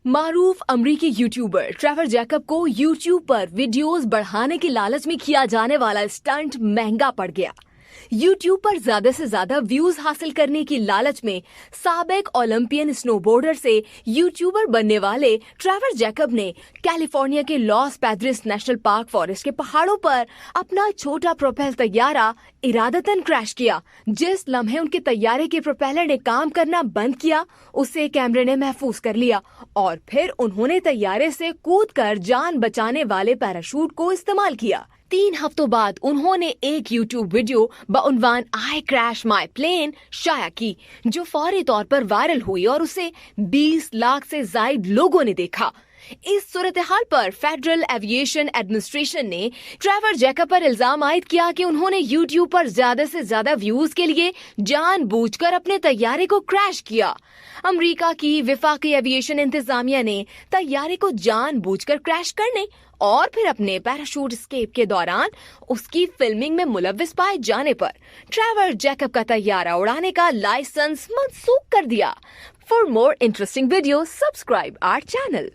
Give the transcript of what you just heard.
معروف امریکی YouTuber Trevor Jacob کو یوٹیوب پر ویڈیوز بڑھانے کی لالچ میں کیا جانے والا اسٹنٹ مہنگا پڑ گیا۔ یوٹیوب پر زیادہ سے زیادہ ویوز حاصل کرنے کی لالچ میں سابق اولمپئن سنو بورڈر سے یوٹیوبر بننے والے ٹریور جیکب نے کیلیفورنیا کے لاس پیڈریس نیشنل پارک فارسٹ کے پہاڑوں پر اپنا چھوٹا پروپیل طیارہ ارادتاً کریش کیا۔ جس لمحے ان کے طیارے کے پروپیلر نے کام کرنا بند کیا، اسے کیمرے نے محفوظ کر لیا اور پھر انہوں نے طیارے سے کود کر جان بچانے والے پیراشوٹ کو استعمال کیا۔ 3 ہفتوں بعد انہوں نے ایک یوٹیوب ویڈیو بعنوان "I crash my plane" شائع کی، جو فوری طور پر وائرل ہوئی اور اسے 20 لاکھ سے زائد لوگوں نے دیکھا۔ اس صورتحال پر فیڈرل ایویشن ایڈمنسٹریشن نے ٹریور جیکب پر الزام عائد کیا کہ انہوں نے یوٹیوب پر زیادہ سے زیادہ ویوز کے لیے جان بوجھ کر اپنے طیارے کو کریش کیا۔ امریکہ کی وفاقی ایویشن انتظامیہ نے طیارے کو جان بوجھ کر کریش کرنے اور پھر اپنے پیراشوٹ اسکیپ کے دوران اس کی فلمنگ میں ملوث پائے جانے پر ٹریور جیکب کا طیارہ اڑانے کا لائسنس منسوخ کر دیا۔ For more interesting videos, subscribe our channel.